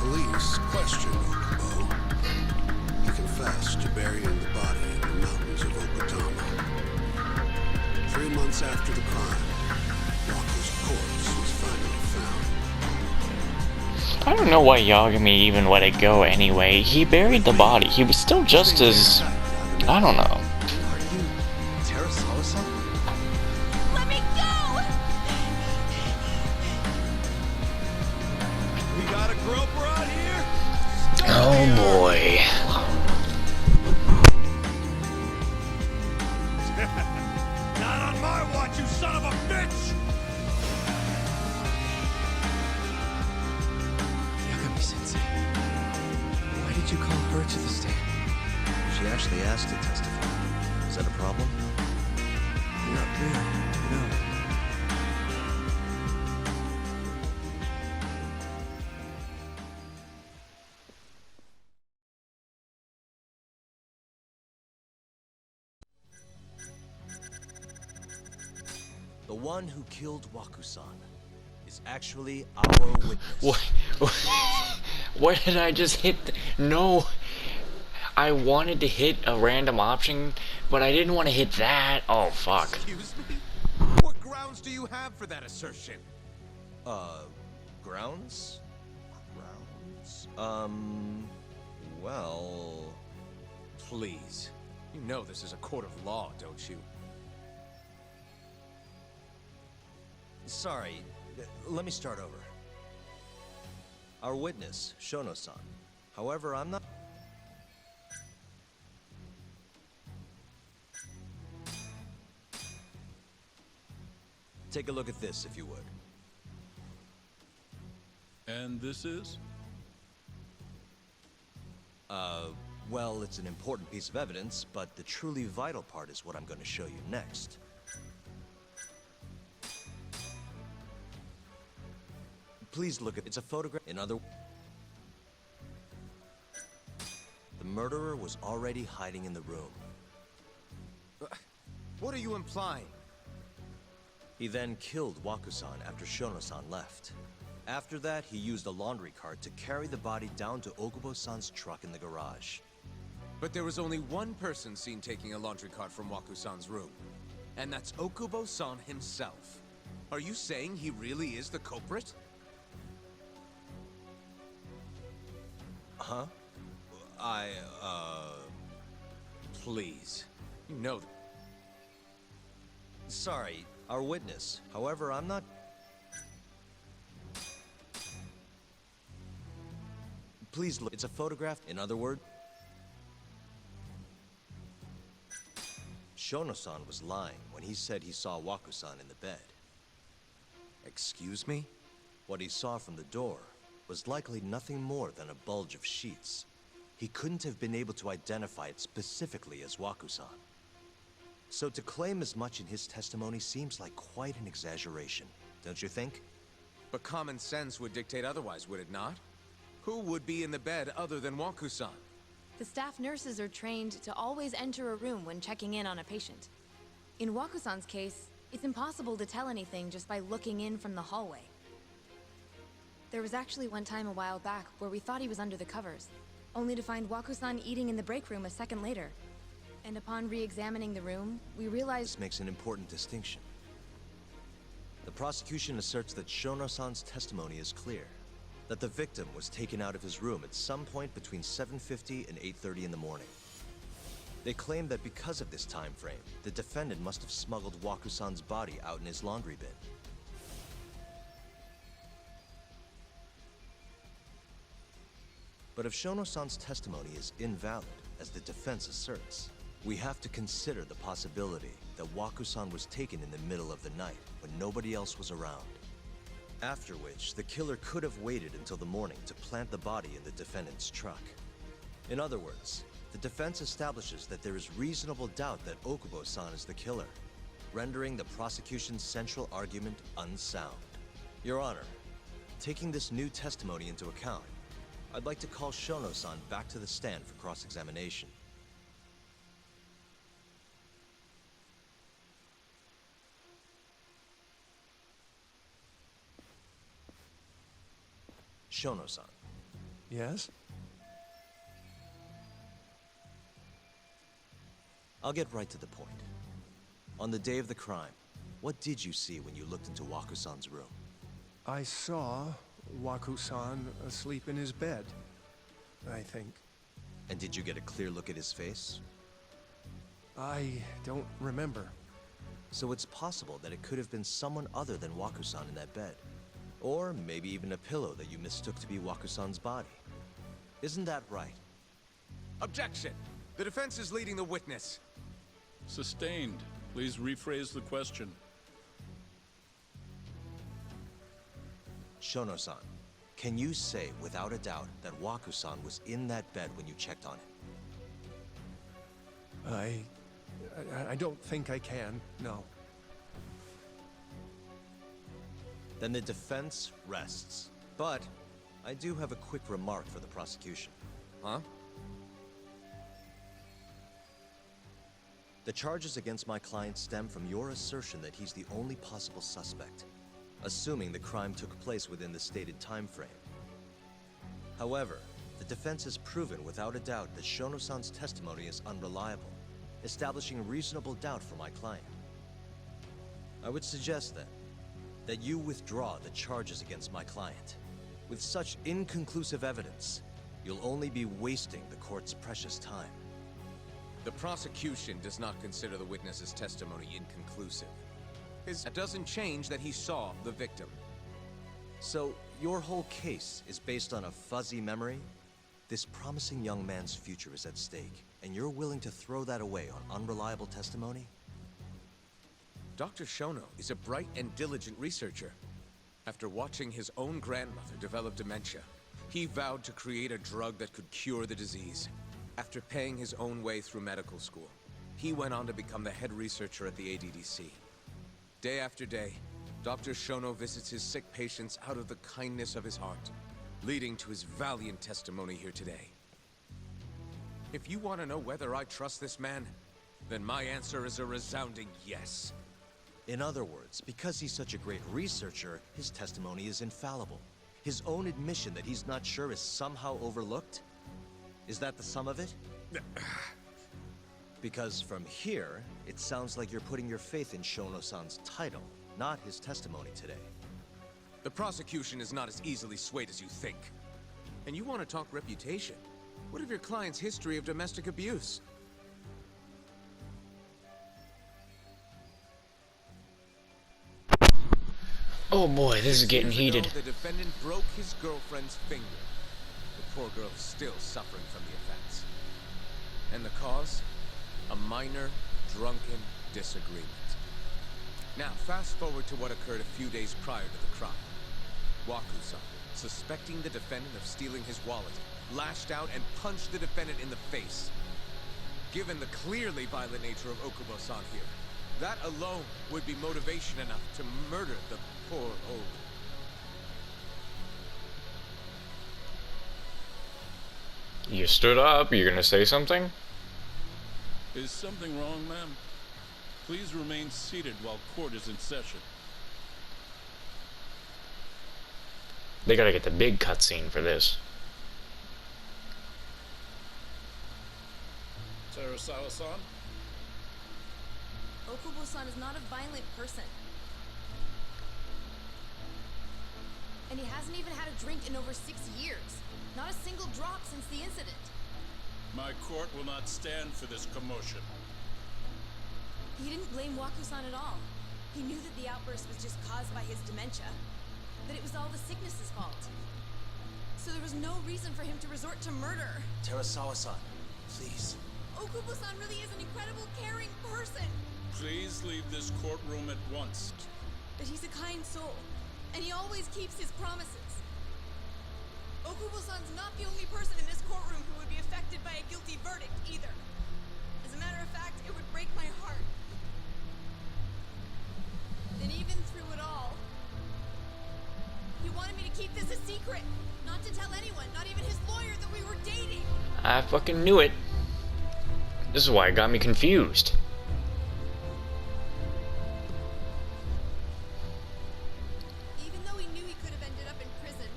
Police questioned Okubo. He confessed to burying the body in the mountains of Okutama. 3 months after the crime, Walker's corpse was finally found. I don't know why Yagami even let it go anyway. He buried the body. He was still just as... I don't know. Let me go! We got a groper out here? Oh boy. Not on my watch, you son of a bitch! Yagami-sensei, why did you call her to the stand? She actually asked to testify. Is that a problem? Not really, no. The one who killed Wakusan is actually our witness. What? What did I just hit? No. I wanted to hit a random option, but I didn't want to hit that. Oh, fuck. Excuse me? What grounds do you have for that assertion? Grounds? Well... Please. You know this is a court of law, don't you? Sorry, let me start over. Our witness, Shono-san. However, I'm not... Take a look at this, if you would. And this is? Well, it's an important piece of evidence, but the truly vital part is what I'm going to show you next. Please look at... It's a photograph. In other... The murderer was already hiding in the room. What are you implying? He then killed Wakusan after Shono-san left. After that, he used a laundry cart to carry the body down to Okubo-san's truck in the garage. But there was only one person seen taking a laundry cart from Waku-san's room. And that's Okubo-san himself. Are you saying he really is the culprit? Huh? Please. You know that. Sorry, our witness. However, I'm not... Please look. It's a photograph. In other words... Shono-san was lying when he said he saw Waku-san in the bed. Excuse me? What he saw from the door was likely nothing more than a bulge of sheets. He couldn't have been able to identify it specifically as Waku-san. So to claim as much in his testimony seems like quite an exaggeration, don't you think? But common sense would dictate otherwise, would it not? Who would be in the bed other than Waku-san? The staff nurses are trained to always enter a room when checking in on a patient. In Waku-san's case, it's impossible to tell anything just by looking in from the hallway. There was actually one time a while back where we thought he was under the covers, only to find Waku-san eating in the break room a second later. And upon re-examining the room, we realized... This makes an important distinction. The prosecution asserts that Shono-san's testimony is clear. That the victim was taken out of his room at some point between 7:50 and 8:30 in the morning. They claim that because of this time frame, the defendant must have smuggled Waku-san's body out in his laundry bin. But if Shono-san's testimony is invalid, as the defense asserts, we have to consider the possibility that Waku-san was taken in the middle of the night when nobody else was around. After which, the killer could have waited until the morning to plant the body in the defendant's truck. In other words, the defense establishes that there is reasonable doubt that Okubo-san is the killer, rendering the prosecution's central argument unsound. Your Honor, taking this new testimony into account, I'd like to call Shono-san back to the stand for cross-examination. Shono-san, Yes? I'll get right to the point. On the day of the crime, what did you see when you looked into Waku-san's room? I saw Waku-san asleep in his bed, I think. And did you get a clear look at his face? I don't remember. So it's possible that it could have been someone other than Waku-san in that bed. Or maybe even a pillow that you mistook to be Waku-san's body. Isn't that right? Objection! The defense is leading the witness. Sustained. Please rephrase the question. Shono-san, can you say without a doubt that Waku-san was in that bed when you checked on him? I don't think I can, no. Then the defense rests. But I do have a quick remark for the prosecution. Huh? The charges against my client stem from your assertion that he's the only possible suspect, assuming the crime took place within the stated time frame. However, the defense has proven without a doubt that Shono-san's testimony is unreliable, establishing reasonable doubt for my client. I would suggest then that you withdraw the charges against my client. With such inconclusive evidence, you'll only be wasting the court's precious time. The prosecution does not consider the witness's testimony inconclusive. That doesn't change that he saw the victim. So, your whole case is based on a fuzzy memory? This promising young man's future is at stake, and you're willing to throw that away on unreliable testimony? Dr. Shono is a bright and diligent researcher. After watching his own grandmother develop dementia, he vowed to create a drug that could cure the disease. After paying his own way through medical school, he went on to become the head researcher at the ADDC. Day after day, Dr. Shono visits his sick patients out of the kindness of his heart, leading to his valiant testimony here today. If you want to know whether I trust this man, then my answer is a resounding yes. In other words, because he's such a great researcher, his testimony is infallible. His own admission that he's not sure is somehow overlooked? Is that the sum of it? Because from here, it sounds like you're putting your faith in Shono-san's title, not his testimony today. The prosecution is not as easily swayed as you think. And you want to talk reputation? What of your client's history of domestic abuse? Oh boy, this is getting Years ago, heated. the defendant broke his girlfriend's finger. The poor girl is still suffering from the effects. And the cause? A minor, drunken disagreement. Now, fast forward to what occurred a few days prior to the crime. Waku-san, suspecting the defendant of stealing his wallet, lashed out and punched the defendant in the face. Given the clearly violent nature of Okubo-san here, that alone would be motivation enough to murder the poor old. You stood up, you're gonna say something? Is something wrong, ma'am? Please remain seated while court is in session. They gotta get the big cutscene for this. Terasawa-san? Okubo-san is not a violent person. And he hasn't even had a drink in over 6 years. Not a single drop since the incident. My court will not stand for this commotion. He didn't blame Waku-san at all. He knew that the outburst was just caused by his dementia. That it was all the sickness's fault. So there was no reason for him to resort to murder. Terasawa-san, please. Okubo-san really is an incredible, caring person. Please leave this courtroom at once. But he's a kind soul. And he always keeps his promises. Okubo-san's not the only person in this courtroom who would be affected by a guilty verdict, either. As a matter of fact, it would break my heart. And even through it all, he wanted me to keep this a secret. Not to tell anyone, not even his lawyer, that we were dating. I fucking knew it. This is why it got me confused. Even though he knew he could have ended up in prison,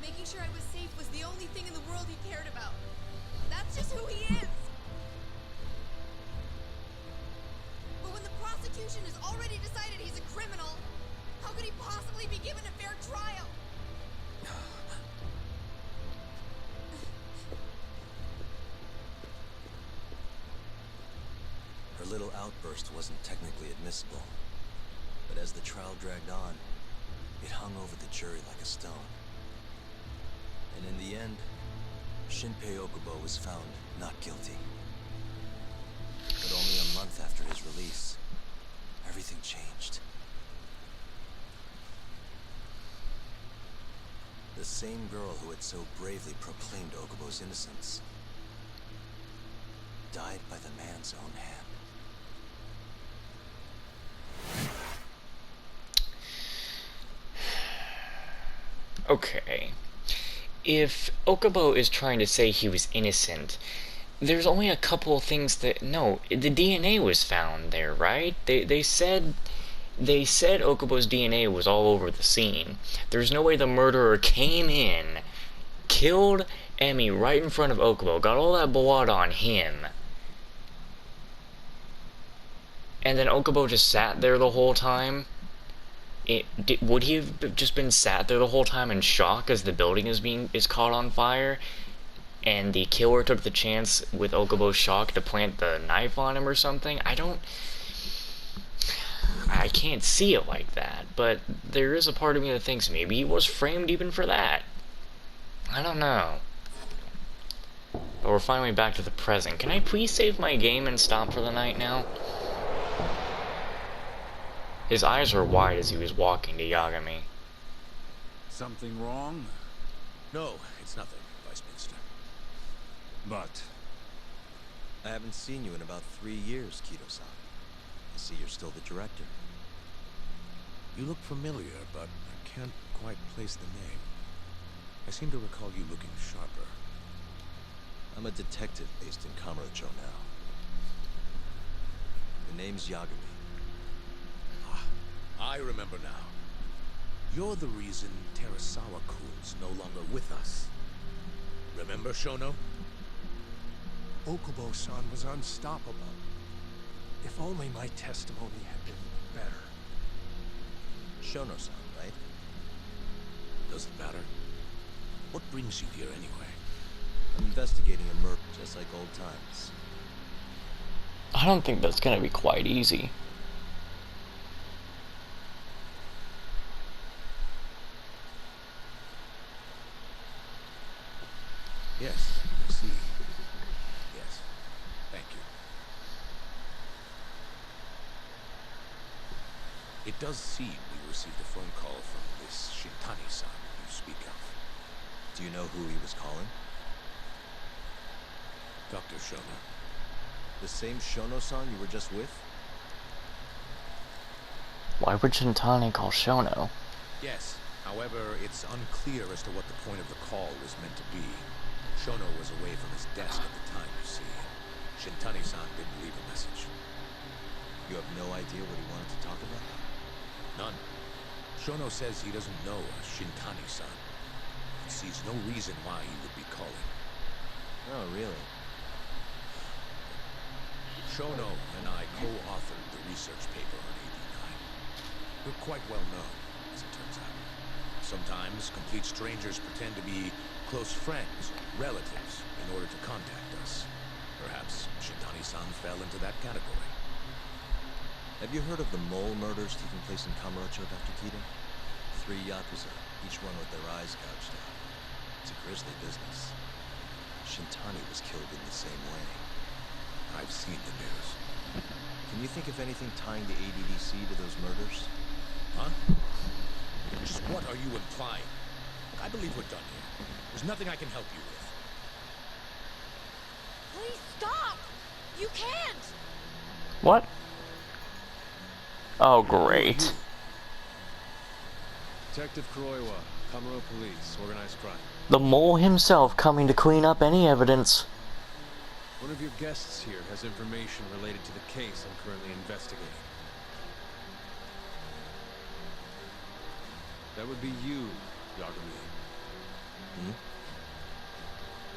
making sure I was safe has already decided he's a criminal. How could he possibly be given a fair trial? Her little outburst wasn't technically admissible, but as the trial dragged on, it hung over the jury like a stone. And in the end, Shinpei Okubo was found not guilty. But only a month after his release, everything changed. The same girl who had so bravely proclaimed Okubo's innocence died by the man's own hand. Okay. If Okubo is trying to say he was innocent, there's only a couple of things that... No, the DNA was found there, right? They said Okubo's DNA was all over the scene. There's no way the murderer came in, killed Emmy right in front of Okubo, got all that blood on him, and then Okubo just sat there the whole time. Would he have just been sat there the whole time in shock as the building is caught on fire, and the killer took the chance with Okubo's shock to plant the knife on him or something? I can't see it like that, but there is a part of me that thinks maybe he was framed even for that. I don't know. But we're finally back to the present. Can I please save my game and stop for the night now? His eyes were wide as he was walking to Yagami. Something wrong? No, it's nothing, Vice Minister. But I haven't seen you in about 3 years, Kido-san. I see you're still the director. You look familiar, but I can't quite place the name. I seem to recall you looking sharper. I'm a detective based in Kamurocho now. The name's Yagami. I remember now. You're the reason Terasawa-kun's no longer with us. Remember, Shono? Okubo-san was unstoppable. If only my testimony had been better. Shono-san, right? Does it matter? What brings you here anyway? I'm investigating a murder just like old times. I don't think that's gonna be quite easy. Yes, I see. Yes. Thank you. It does seem we received a phone call from this Shintani-san you speak of. Do you know who he was calling? Dr. Shono. The same Shono-san you were just with? Why would Shintani call Shono? Yes. However, it's unclear as to what the point of the call was meant to be. Shono was away from his desk at the time, you see. Shintani-san didn't leave a message. You have no idea what he wanted to talk about? None. Shono says he doesn't know a Shintani-san. He sees no reason why he would be calling. Oh, really? Shono and I co-authored the research paper on AD9. We're quite well known, as it turns out. Sometimes complete strangers pretend to be close friends, relatives, in order to contact us. Perhaps Shintani-san fell into that category. Have you heard of the mole murders taking place in Kamurocho, Dr. Kido? 3 Yakuza, each one with their eyes gouged out. It's a grisly business. Shintani was killed in the same way. I've seen the news. Can you think of anything tying the ADDC to those murders? Huh? Just what are you implying? I believe we're done here. There's nothing I can help you with. Please stop! You can't! What? Oh, great. Detective Kuroiwa, Kamuro Police, Organized Crime. The mole himself coming to clean up any evidence. One of your guests here has information related to the case I'm currently investigating. That would be you, Yagami.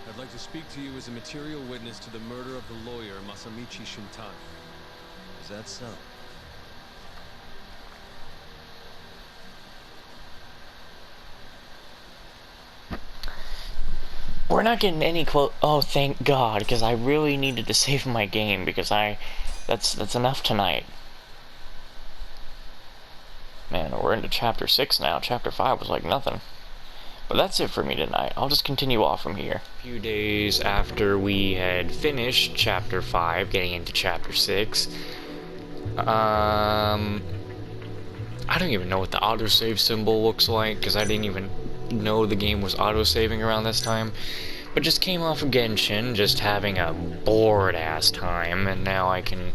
I'd like to speak to you as a material witness to the murder of the lawyer Masamichi Shintani. Is that so? We're not getting any quote. Oh, thank God, because I really needed to save my game, because that's enough tonight. Man, we're into chapter 6 now. Chapter 5 was like nothing. But that's it for me tonight. I'll just continue off from here. A few days after we had finished chapter 5, getting into chapter 6, I don't even know what the autosave symbol looks like, because I didn't even know the game was autosaving around this time. But just came off of Genshin, just having a bored-ass time, and now I can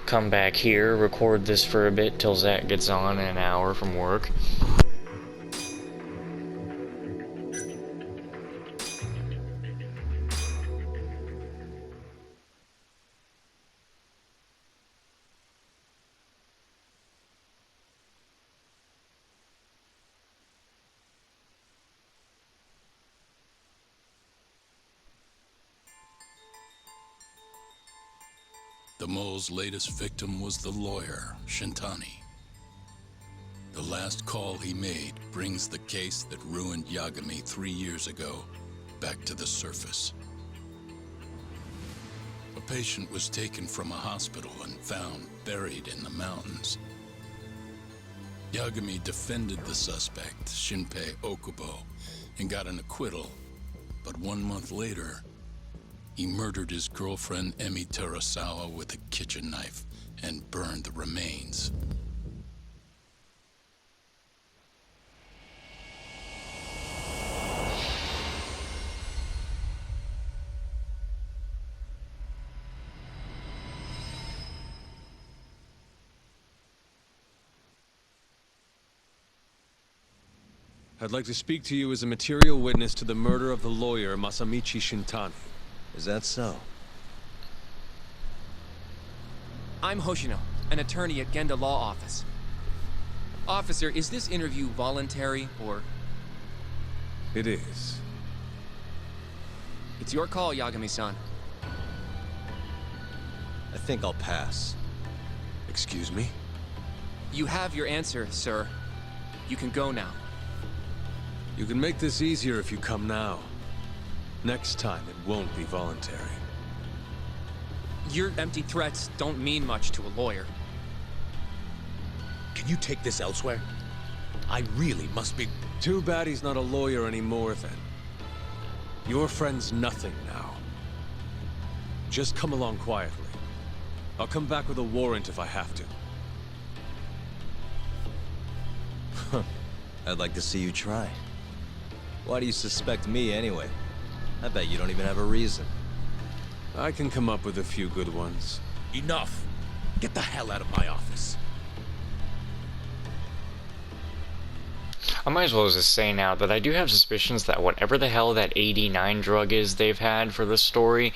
come back here, record this for a bit till Zach gets on in an hour from work. The mole's latest victim was the lawyer, Shintani. The last call he made brings the case that ruined Yagami 3 years ago back to the surface. A patient was taken from a hospital and found buried in the mountains. Yagami defended the suspect, Shinpei Okubo, and got an acquittal, but 1 month later, he murdered his girlfriend Emi Terasawa with a kitchen knife and burned the remains. I'd like to speak to you as a material witness to the murder of the lawyer Masamichi Shintani. Is that so? I'm Hoshino, an attorney at Genda Law Office. Officer, is this interview voluntary, or...? It is. It's your call, Yagami-san. I think I'll pass. Excuse me? You have your answer, sir. You can go now. You can make this easier if you come now. Next time, it won't be voluntary. Your empty threats don't mean much to a lawyer. Can you take this elsewhere? I really must be... Too bad he's not a lawyer anymore, then. Your friend's nothing now. Just come along quietly. I'll come back with a warrant if I have to. I'd like to see you try. Why do you suspect me, anyway? I bet you don't even have a reason. I can come up with a few good ones. Enough! Get the hell out of my office. I might as well just say now that I do have suspicions that whatever the hell that 89 drug is they've had for this story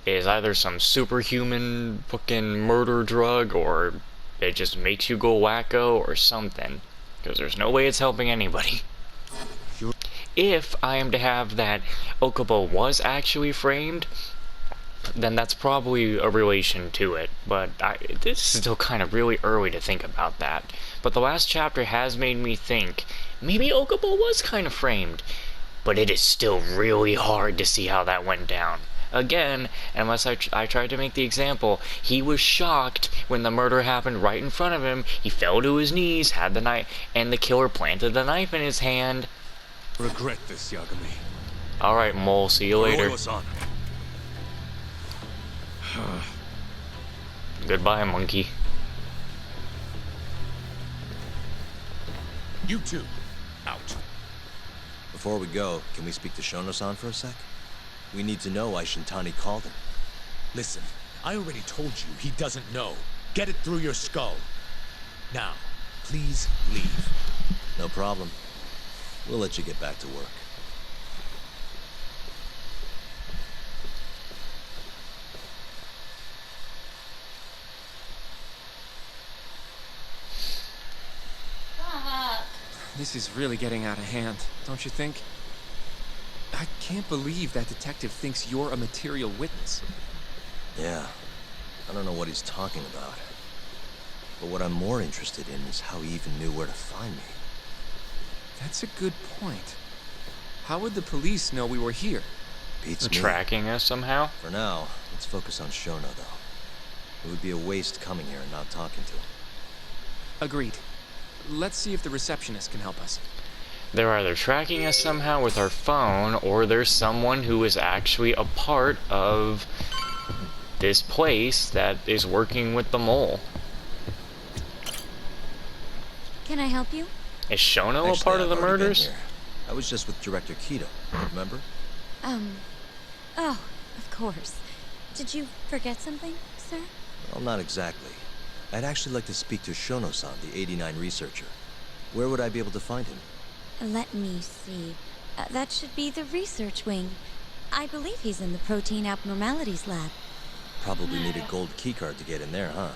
is either some superhuman fucking murder drug, or it just makes you go wacko, or something. Because there's no way it's helping anybody. If I am to have that Okubo was actually framed, then that's probably a relation to it. But this is still kind of really early to think about that. But the last chapter has made me think, maybe Okubo was kind of framed. But it is still really hard to see how that went down. Again, unless I tried to make the example, he was shocked when the murder happened right in front of him. He fell to his knees, had the knife, and the killer planted the knife in his hand. Regret this, Yagami. Alright, Mole, see you later. Goodbye, monkey. You two, out. Before we go, can we speak to Shono-san for a sec? We need to know why Shintani called him. Listen, I already told you he doesn't know. Get it through your skull. Now, please leave. No problem. We'll let you get back to work. This is really getting out of hand, don't you think? I can't believe that detective thinks you're a material witness. Yeah. I don't know what he's talking about. But what I'm more interested in is how he even knew where to find me. That's a good point. How would the police know we were here? Beats me. Tracking us somehow? For now, let's focus on Shono, though. It would be a waste coming here and not talking to him. Agreed. Let's see if the receptionist can help us. They're either tracking us somehow with our phone, or there's someone who is actually a part of this place that is working with the mole. Can I help you? Is Shono Actually, a part of the I've already been murders? here. I was just with Director Kido, remember? Oh, of course. Did you forget something, sir? Well, not exactly. I'd actually like to speak to Shono-san, the 89 researcher. Where would I be able to find him? Let me see. That should be the research wing. I believe he's in the protein abnormalities lab. Probably need a gold keycard to get in there, huh?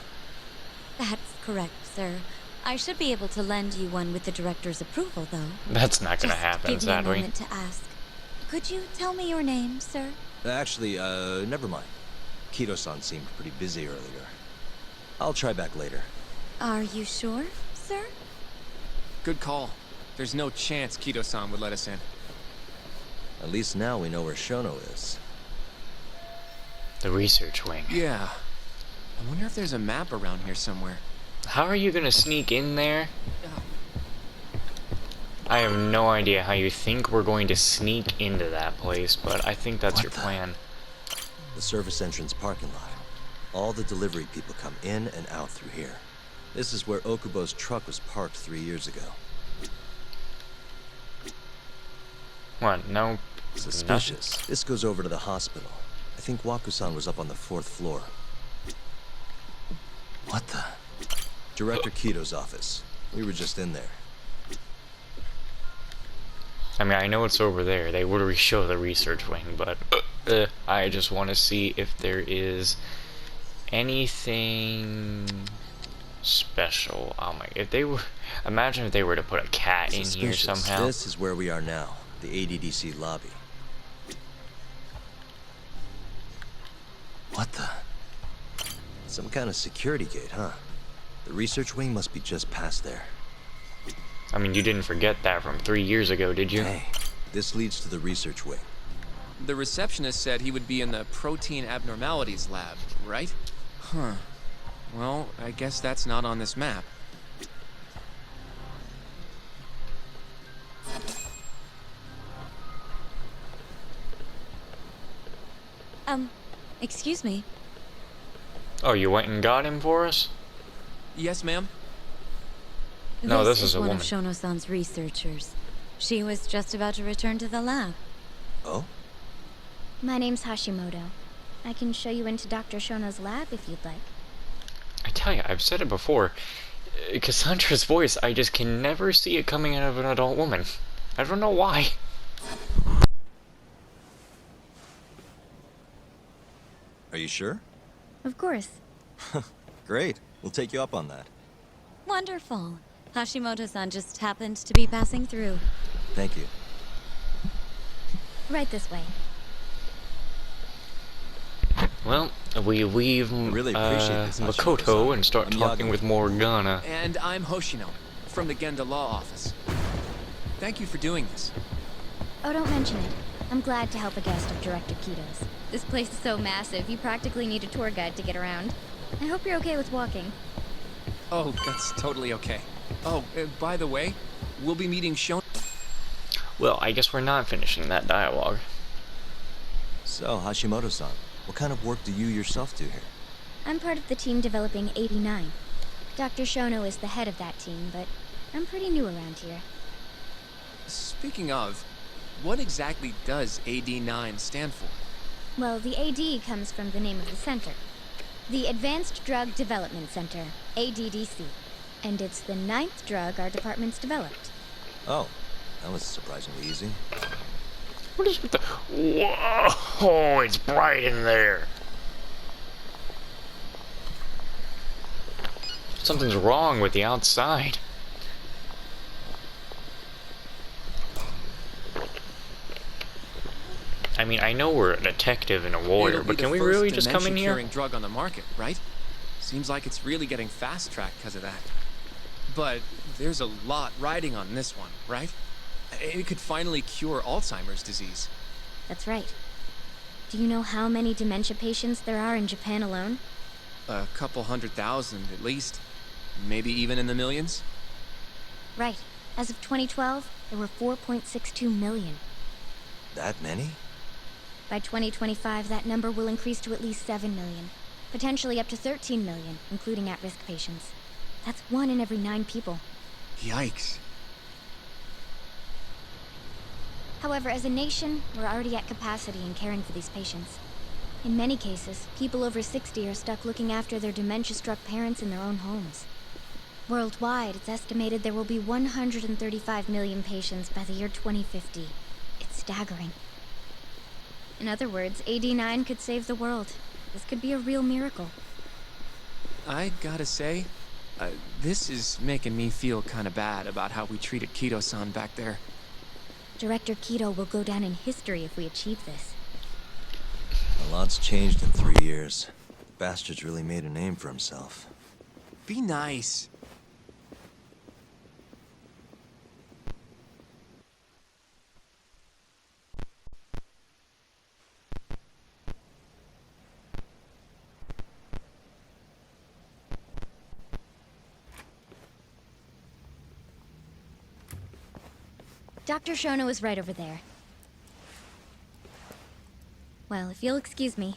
That's correct, sir. I should be able to lend you one with the director's approval, though. That's not gonna happen, Give me a sadly. moment to ask. Could you tell me your name, sir? Actually, never mind. Kido-san seemed pretty busy earlier. I'll try back later. Are you sure, sir? Good call. There's no chance Kido-san would let us in. At least now we know where Shono is. The research wing. Yeah. I wonder if there's a map around here somewhere. How are you gonna sneak in there? I have no idea how you think we're going to sneak into that place, but I think that's your plan. The service entrance parking lot. All the delivery people come in and out through here. This is where Okubo's truck was parked 3 years ago. What? No. Suspicious. This goes over to the hospital. I think Waku-san was up on the 4th floor. What the? Director Kido's office. We were just in there. I mean, I know it's over there. They would show the research wing, but I just want to see if there is anything special. Oh my! If they were, imagine if they were to put a cat in here somehow. This is where we are now, the ADDC lobby. What the? Some kind of security gate, huh? The research wing must be just past there. I mean, you didn't forget that from 3 years ago, did you? Hey, this leads to the research wing. The receptionist said he would be in the protein abnormalities lab, right? Huh. Well, I guess that's not on this map. Excuse me. Oh, you went and got him for us? Yes, ma'am? No, this is a one woman. of Shono-san's researchers. She was just about to return to the lab. Oh? My name's Hashimoto. I can show you into Dr. Shono's lab if you'd like. I tell you, I've said it before. Cassandra's voice, I just can never see it coming out of an adult woman. I don't know why. Are you sure? Of course. Great. We'll take you up on that. Wonderful. Hashimoto-san just happened to be passing through. Thank you. Right this way. Well, we leave really appreciate this, Makoto and start I'm talking Yagami. with Morgana. And I'm Hoshino, from the Genda Law Office. Thank you for doing this. Oh, don't mention it. I'm glad to help a guest of Director Kido's. This place is so massive, you practically need a tour guide to get around. I hope you're okay with walking. Oh, that's totally okay. Oh, by the way, we'll be meeting Shono. Well, I guess we're not finishing that dialogue. So, Hashimoto-san, what kind of work do you yourself do here? I'm part of the team developing 89. Dr. Shono is the head of that team, but I'm pretty new around here. Speaking of, what exactly does AD9 stand for? Well, the AD comes from the name of the center. The Advanced Drug Development Center, ADDC. And it's the 9th drug our department's developed. Oh, that was surprisingly easy. What is with the... Whoa! It's bright in there. Something's wrong with the outside. I mean, I know we're a detective and a lawyer, but can we really just come in here? Curing drug on the market, right? Seems like it's really getting fast-tracked because of that. But there's a lot riding on this one, right? It could finally cure Alzheimer's disease. That's right. Do you know how many dementia patients there are in Japan alone? A couple 100,000 at least. Maybe even in the millions? Right. As of 2012, there were 4.62 million. That many? By 2025, that number will increase to at least 7 million. Potentially up to 13 million, including at-risk patients. That's 1 in every 9 people. Yikes. However, as a nation, we're already at capacity in caring for these patients. In many cases, people over 60 are stuck looking after their dementia-struck parents in their own homes. Worldwide, it's estimated there will be 135 million patients by the year 2050. It's staggering. In other words, AD9 could save the world. This could be a real miracle. I gotta say, this is making me feel kinda bad about how we treated Kido-san back there. Director Kido will go down in history if we achieve this. A lot's changed in 3 years. Bastard's really made a name for himself. Be nice. Dr. Shono is right over there. Well, if you'll excuse me.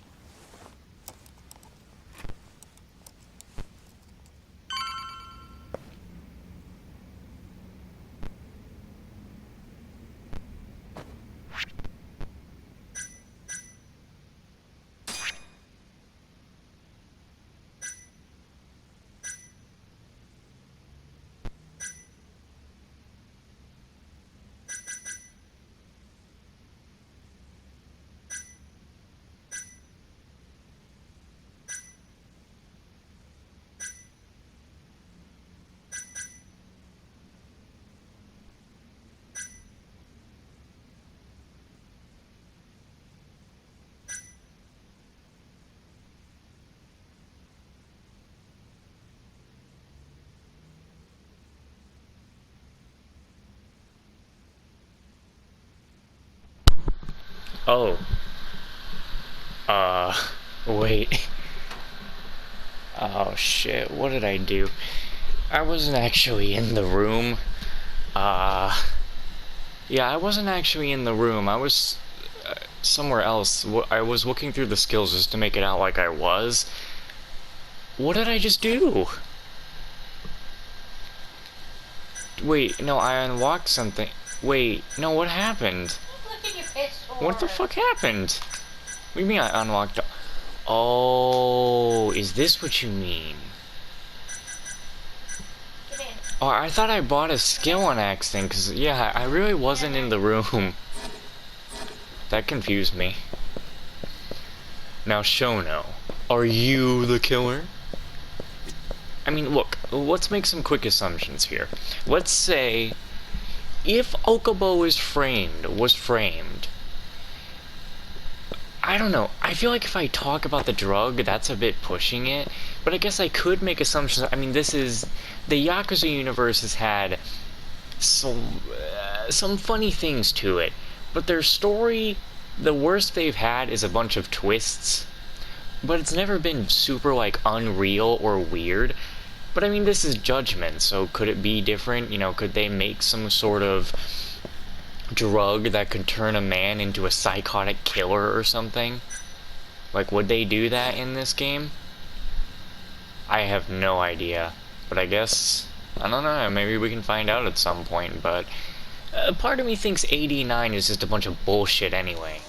Oh. Wait. Oh shit, what did I do? I wasn't actually in the room. Yeah, I wasn't actually in the room. I was somewhere else. I was looking through the skills just to make it out like I was. What did I just do? Wait, no, I unlocked something. Wait, no, what happened? What the fuck happened? What do you mean I unlocked? Oh, is this what you mean? Oh, I thought I bought a skill on accident, because, yeah, I really wasn't in the room. That confused me. Now, Shono, are you the killer? I mean, look, let's make some quick assumptions here. Let's say, if Okubo was framed, I don't know, I feel like if I talk about the drug, that's a bit pushing it, but I guess I could make assumptions. I mean, this is, the Yakuza universe has had some funny things to it, but their story, the worst they've had is a bunch of twists, but it's never been super, like, unreal or weird. But I mean, this is Judgment, so could it be different? You know, could they make some sort of drug that could turn a man into a psychotic killer or something? Like, would they do that in this game? I have no idea. But I guess, I don't know, maybe we can find out at some point, but part of me thinks AD9 is just a bunch of bullshit anyway.